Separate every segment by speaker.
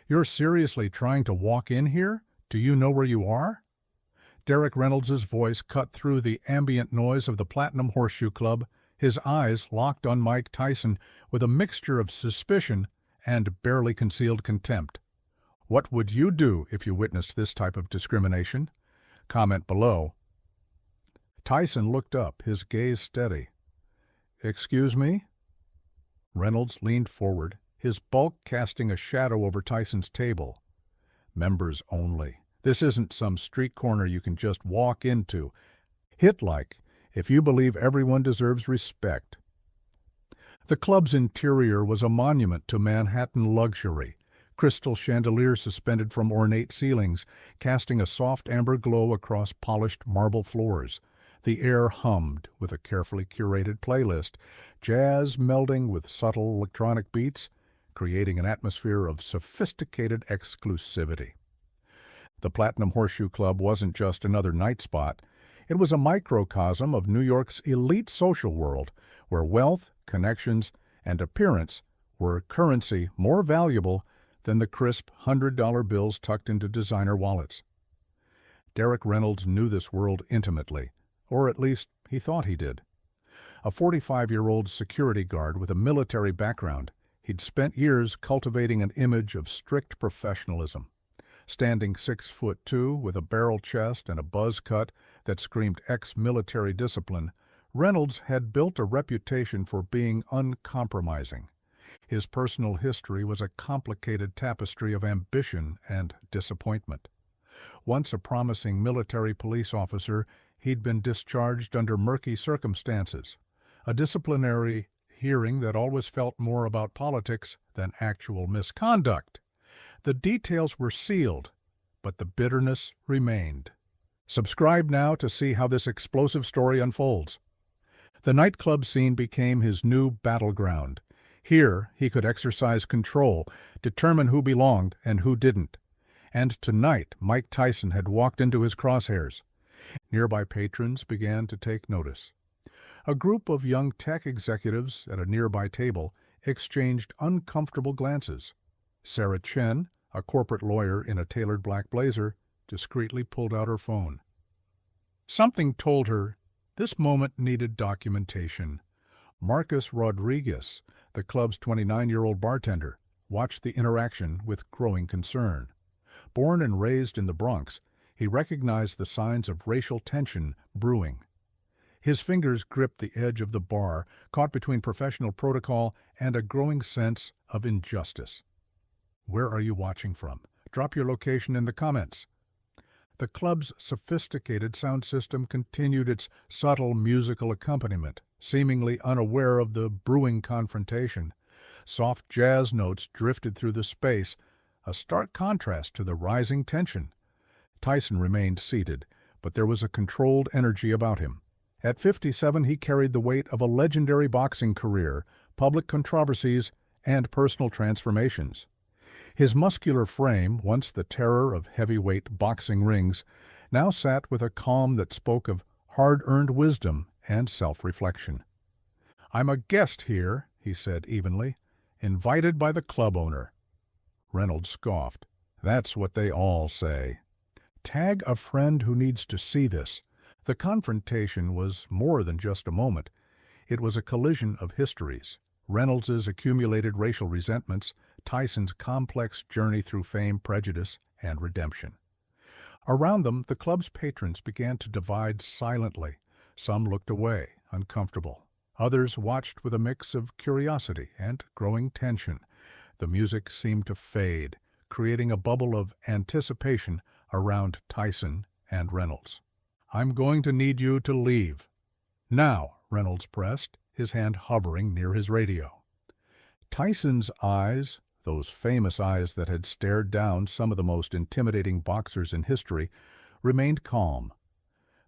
Speaker 1: You're seriously trying to walk in here? Do you know where you are?" Derek Reynolds's voice cut through the ambient noise of the Platinum Horseshoe Club, his eyes locked on Mike Tyson with a mixture of suspicion and barely concealed contempt. "What would you do if you witnessed this type of discrimination? Comment below." Tyson looked up, his gaze steady. "Excuse me?" Reynolds leaned forward, his bulk casting a shadow over Tyson's table. "Members only. This isn't some street corner you can just walk into. Hit like if you believe everyone deserves respect." The club's interior was a monument to Manhattan luxury. Crystal chandeliers suspended from ornate ceilings, casting a soft amber glow across polished marble floors. The air hummed with a carefully curated playlist, jazz melding with subtle electronic beats, creating an atmosphere of sophisticated exclusivity. The Platinum Horseshoe Club wasn't just another night spot. It was a microcosm of New York's elite social world, where wealth, connections, and appearance were currency more valuable than the crisp $100 bills tucked into designer wallets. Derek Reynolds knew this world intimately, or at least he thought he did. A 45-year-old security guard with a military background, he'd spent years cultivating an image of strict professionalism. Standing 6'2" with a barrel chest and a buzz cut that screamed ex-military discipline, Reynolds had built a reputation for being uncompromising. His personal history was a complicated tapestry of ambition and disappointment. Once a promising military police officer, he'd been discharged under murky circumstances, a disciplinary hearing that always felt more about politics than actual misconduct. The details were sealed, but the bitterness remained. Subscribe now to see how this explosive story unfolds. The nightclub scene became his new battleground. Here he could exercise control, determine who belonged and who didn't. And tonight Mike Tyson had walked into his crosshairs. Nearby patrons began to take notice. A group of young tech executives at a nearby table exchanged uncomfortable glances. Sarah Chen, a corporate lawyer in a tailored black blazer, discreetly pulled out her phone. Something told her this moment needed documentation. Marcus Rodriguez, the club's 29-year-old bartender, watched the interaction with growing concern. Born and raised in the Bronx, he recognized the signs of racial tension brewing. His fingers gripped the edge of the bar, caught between professional protocol and a growing sense of injustice. Where are you watching from? Drop your location in the comments. The club's sophisticated sound system continued its subtle musical accompaniment, seemingly unaware of the brewing confrontation. Soft jazz notes drifted through the space, a stark contrast to the rising tension. Tyson remained seated, but there was a controlled energy about him. At 57, he carried the weight of a legendary boxing career, public controversies, and personal transformations. His muscular frame, once the terror of heavyweight boxing rings, now sat with a calm that spoke of hard-earned wisdom and self-reflection. "I'm a guest here," he said evenly, "invited by the club owner." Reynolds scoffed. "That's what they all say. Tag a friend who needs to see this." The confrontation was more than just a moment. It was a collision of histories. Reynolds's accumulated racial resentments, Tyson's complex journey through fame, prejudice, and redemption. Around them, the club's patrons began to divide silently. Some looked away, uncomfortable. Others watched with a mix of curiosity and growing tension. The music seemed to fade, creating a bubble of anticipation around Tyson and Reynolds. "I'm going to need you to leave." "Now," Reynolds pressed, his hand hovering near his radio. Tyson's eyes, those famous eyes that had stared down some of the most intimidating boxers in history, remained calm.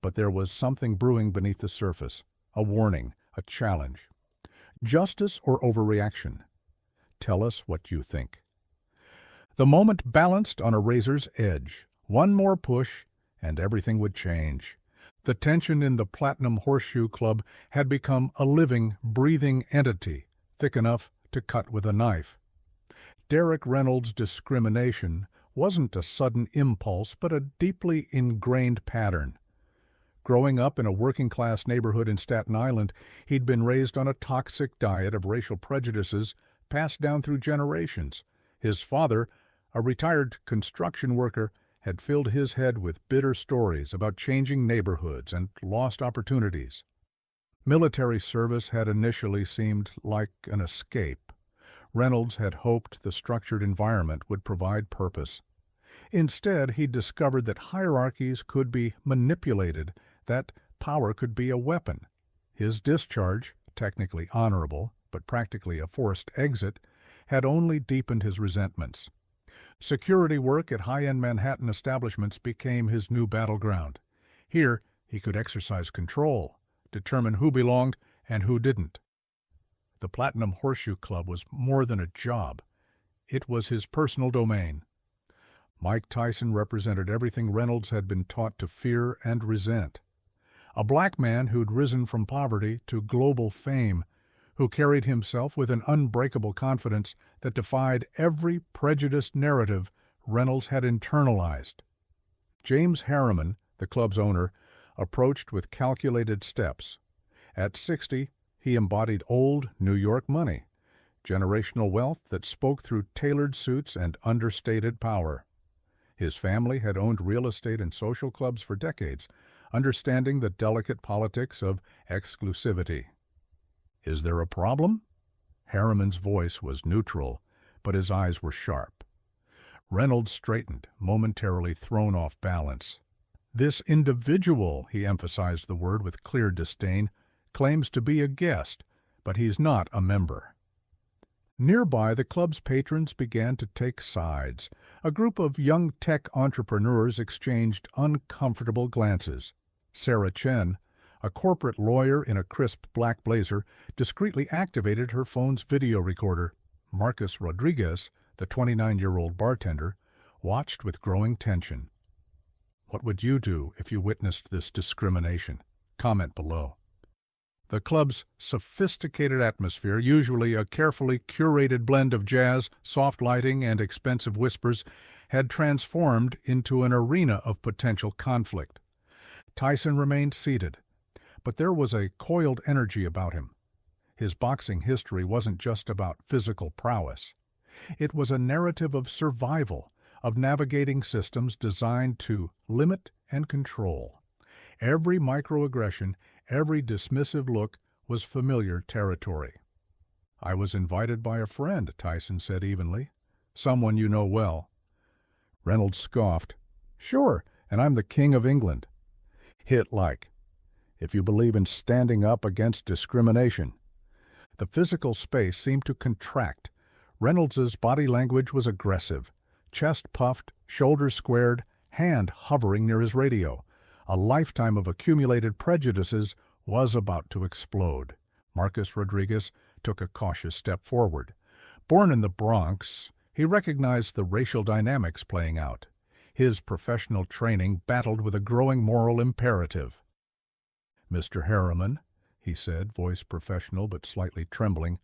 Speaker 1: But there was something brewing beneath the surface, a warning, a challenge. Justice or overreaction? Tell us what you think. The moment balanced on a razor's edge. One more push, and everything would change. The tension in the Platinum Horseshoe Club had become a living, breathing entity, thick enough to cut with a knife. Derek Reynolds' discrimination wasn't a sudden impulse, but a deeply ingrained pattern. Growing up in a working-class neighborhood in Staten Island, he'd been raised on a toxic diet of racial prejudices passed down through generations. His father, a retired construction worker, had filled his head with bitter stories about changing neighborhoods and lost opportunities. Military service had initially seemed like an escape. Reynolds had hoped the structured environment would provide purpose. Instead, he discovered that hierarchies could be manipulated, that power could be a weapon. His discharge, technically honorable, but practically a forced exit, had only deepened his resentments. Security work at high-end Manhattan establishments became his new battleground. Here, he could exercise control, determine who belonged and who didn't. The Platinum Horseshoe Club was more than a job. It was his personal domain. Mike Tyson represented everything Reynolds had been taught to fear and resent. A black man who'd risen from poverty to global fame, who carried himself with an unbreakable confidence that defied every prejudiced narrative Reynolds had internalized. James Harriman, the club's owner, approached with calculated steps. At 60, he embodied old New York money, generational wealth that spoke through tailored suits and understated power. His family had owned real estate and social clubs for decades, understanding the delicate politics of exclusivity. "Is there a problem?" Harriman's voice was neutral, but his eyes were sharp. Reynolds straightened, momentarily thrown off balance. "This individual," he emphasized the word with clear disdain, "claims to be a guest, but he's not a member." Nearby, the club's patrons began to take sides. A group of young tech entrepreneurs exchanged uncomfortable glances. Sarah Chen, a corporate lawyer in a crisp black blazer, discreetly activated her phone's video recorder. Marcus Rodriguez, the 29-year-old bartender, watched with growing tension. What would you do if you witnessed this discrimination? Comment below. The club's sophisticated atmosphere, usually a carefully curated blend of jazz, soft lighting, and expensive whispers, had transformed into an arena of potential conflict. Tyson remained seated, but there was a coiled energy about him. His boxing history wasn't just about physical prowess. It was a narrative of survival, of navigating systems designed to limit and control. Every microaggression, every dismissive look was familiar territory. "I was invited by a friend," Tyson said evenly. "Someone you know well." Reynolds scoffed. "Sure, and I'm the King of England." "Hit like. If you believe in standing up against discrimination." The physical space seemed to contract. Reynolds's body language was aggressive. Chest puffed, shoulders squared, hand hovering near his radio. A lifetime of accumulated prejudices was about to explode. Marcus Rodriguez took a cautious step forward. Born in the Bronx, he recognized the racial dynamics playing out. His professional training battled with a growing moral imperative. "Mr. Harriman," he said, voice professional but slightly trembling,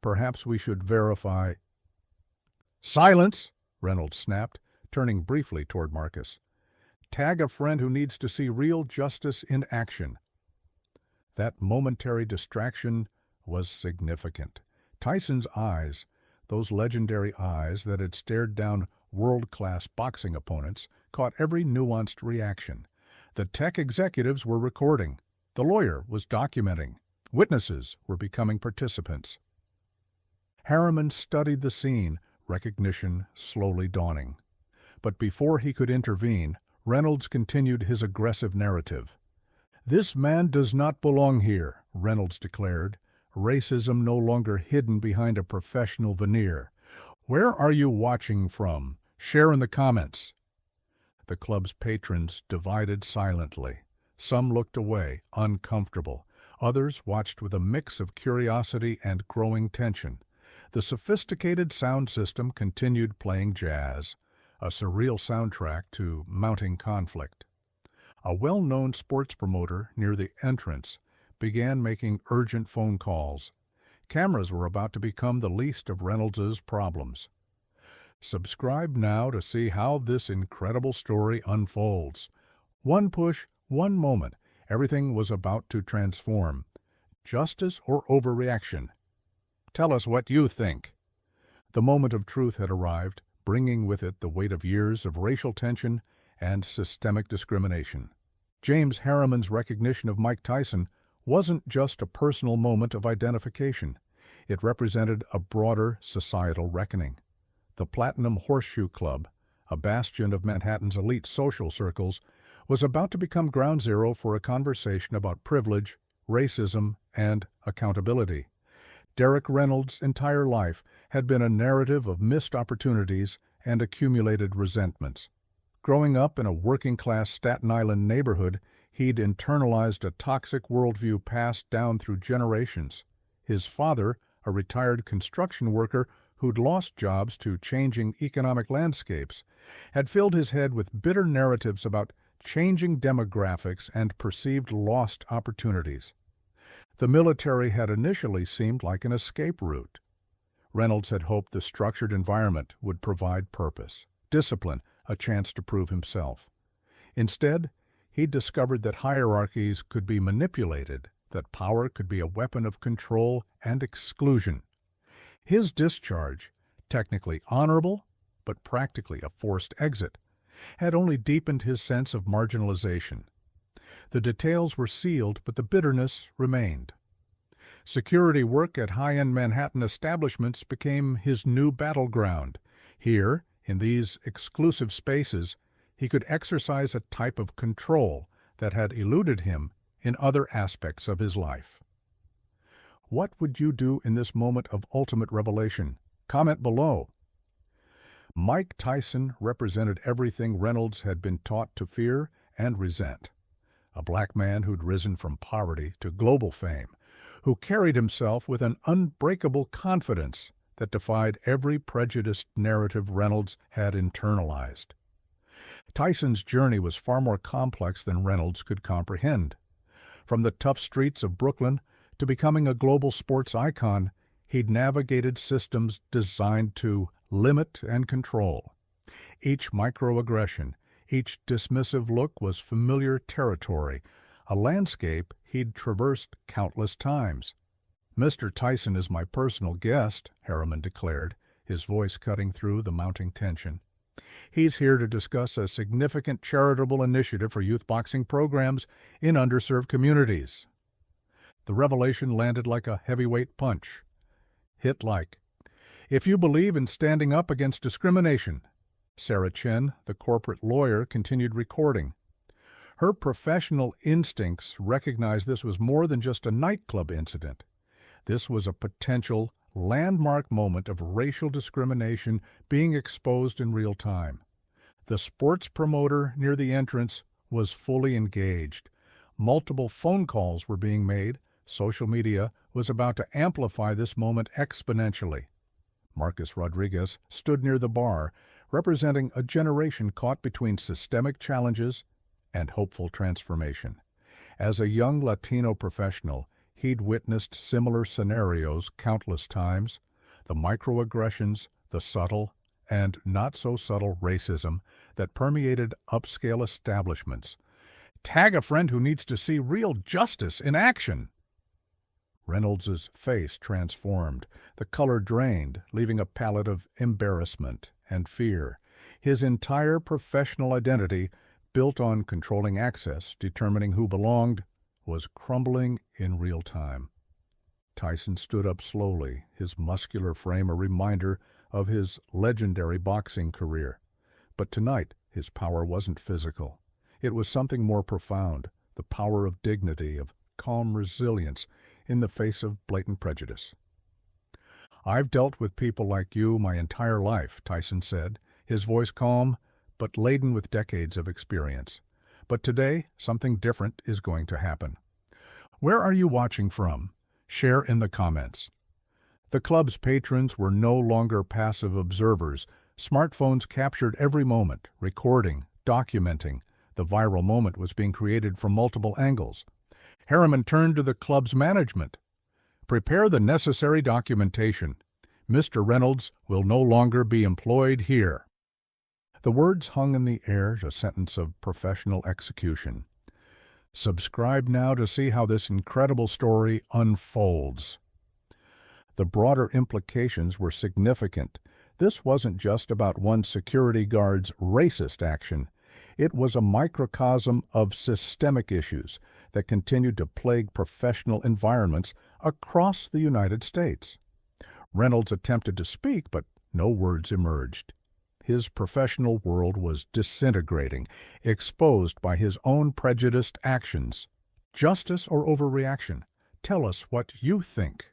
Speaker 1: "perhaps we should verify—" "Silence!" Reynolds snapped, turning briefly toward Marcus. "Tag a friend who needs to see real justice in action." That momentary distraction was significant. Tyson's eyes, those legendary eyes that had stared down world-class boxing opponents, caught every nuanced reaction. The tech executives were recording. The lawyer was documenting. Witnesses were becoming participants. Harriman studied the scene, recognition slowly dawning. But before he could intervene, Reynolds continued his aggressive narrative. "This man does not belong here," Reynolds declared, racism no longer hidden behind a professional veneer. "Where are you watching from? Share in the comments." The club's patrons divided silently. Some looked away, uncomfortable. Others watched with a mix of curiosity and growing tension. The sophisticated sound system continued playing jazz, a surreal soundtrack to mounting conflict. A well-known sports promoter near the entrance began making urgent phone calls. Cameras were about to become the least of Reynolds's problems. Subscribe now to see how this incredible story unfolds. One push, one moment, everything was about to transform. Justice or overreaction? Tell us what you think. The moment of truth had arrived, bringing with it the weight of years of racial tension and systemic discrimination. James Harriman's recognition of Mike Tyson wasn't just a personal moment of identification. It represented a broader societal reckoning. The Platinum Horseshoe Club, a bastion of Manhattan's elite social circles, was about to become ground zero for a conversation about privilege, racism, and accountability. Derek Reynolds' entire life had been a narrative of missed opportunities and accumulated resentments. Growing up in a working-class Staten Island neighborhood, he'd internalized a toxic worldview passed down through generations. His father, a retired construction worker who'd lost jobs to changing economic landscapes, had filled his head with bitter narratives about changing demographics and perceived lost opportunities. The military had initially seemed like an escape route. Reynolds had hoped the structured environment would provide purpose, discipline, a chance to prove himself. Instead, he discovered that hierarchies could be manipulated, that power could be a weapon of control and exclusion. His discharge, technically honorable, but practically a forced exit, had only deepened his sense of marginalization. The details were sealed, but the bitterness remained. Security work at high-end Manhattan establishments became his new battleground. Here, in these exclusive spaces, he could exercise a type of control that had eluded him in other aspects of his life. What would you do in this moment of ultimate revelation? Comment below. Mike Tyson represented everything Reynolds had been taught to fear and resent. A black man who'd risen from poverty to global fame, who carried himself with an unbreakable confidence that defied every prejudiced narrative Reynolds had internalized. Tyson's journey was far more complex than Reynolds could comprehend. From the tough streets of Brooklyn to becoming a global sports icon, he'd navigated systems designed to limit and control. Each microaggression, each dismissive look was familiar territory, a landscape he'd traversed countless times. "Mr. Tyson is my personal guest," Harriman declared, his voice cutting through the mounting tension. "He's here to discuss a significant charitable initiative for youth boxing programs in underserved communities." The revelation landed like a heavyweight punch. Hit like, "If you believe in standing up against discrimination," Sarah Chen, the corporate lawyer, continued recording. Her professional instincts recognized this was more than just a nightclub incident. This was a potential landmark moment of racial discrimination being exposed in real time. The sports promoter near the entrance was fully engaged. Multiple phone calls were being made. Social media was about to amplify this moment exponentially. Marcus Rodriguez stood near the bar, representing a generation caught between systemic challenges and hopeful transformation. As a young Latino professional, he'd witnessed similar scenarios countless times: the microaggressions, the subtle and not-so-subtle racism that permeated upscale establishments. "Tag a friend who needs to see real justice in action." Reynolds's face transformed. The color drained, leaving a palette of embarrassment and fear. His entire professional identity, built on controlling access, determining who belonged, was crumbling in real time. Tyson stood up slowly, his muscular frame a reminder of his legendary boxing career. But tonight, his power wasn't physical. It was something more profound, the power of dignity, of calm resilience in the face of blatant prejudice. "I've dealt with people like you my entire life," Tyson said, his voice calm but laden with decades of experience. "But today, something different is going to happen." Where are you watching from? Share in the comments. The club's patrons were no longer passive observers. Smartphones captured every moment, recording, documenting. The viral moment was being created from multiple angles. Harriman turned to the club's management. "Prepare the necessary documentation. Mr. Reynolds will no longer be employed here." The words hung in the air, a sentence of professional execution. Subscribe now to see how this incredible story unfolds. The broader implications were significant. This wasn't just about one security guard's racist action. It was a microcosm of systemic issues that continued to plague professional environments across the United States. Reynolds attempted to speak, but no words emerged. His professional world was disintegrating, exposed by his own prejudiced actions. Justice or overreaction? Tell us what you think.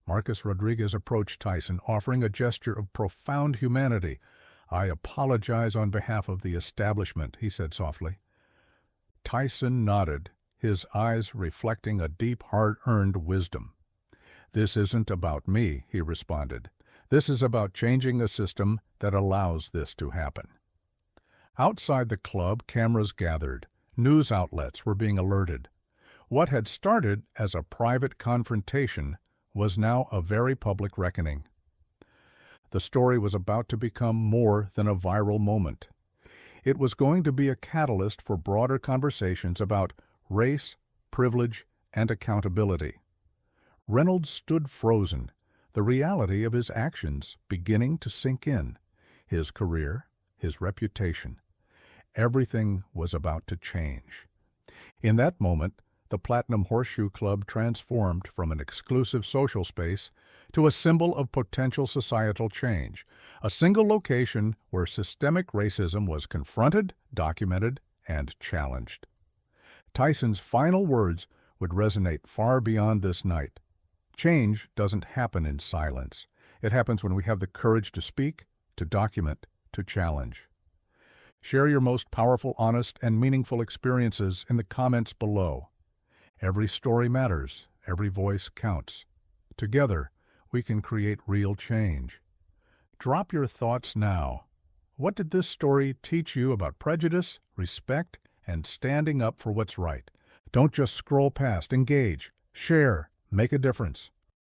Speaker 1: Marcus Rodriguez approached Tyson, offering a gesture of profound humanity. "I apologize on behalf of the establishment," he said softly. Tyson nodded, his eyes reflecting a deep, hard-earned wisdom. "This isn't about me," he responded. "This is about changing a system that allows this to happen." Outside the club, cameras gathered. News outlets were being alerted. What had started as a private confrontation was now a very public reckoning. The story was about to become more than a viral moment. It was going to be a catalyst for broader conversations about race, privilege, and accountability. Reynolds stood frozen, the reality of his actions beginning to sink in. His career, his reputation, everything was about to change. In that moment, the Platinum Horseshoe Club transformed from an exclusive social space to a symbol of potential societal change, a single location where systemic racism was confronted, documented, and challenged. Tyson's final words would resonate far beyond this night. Change doesn't happen in silence. It happens when we have the courage to speak, to document, to challenge. Share your most powerful, honest, and meaningful experiences in the comments below. Every story matters. Every voice counts. Together, we can create real change. Drop your thoughts now. What did this story teach you about prejudice, respect, and standing up for what's right? Don't just scroll past. Engage. Share. Make a difference.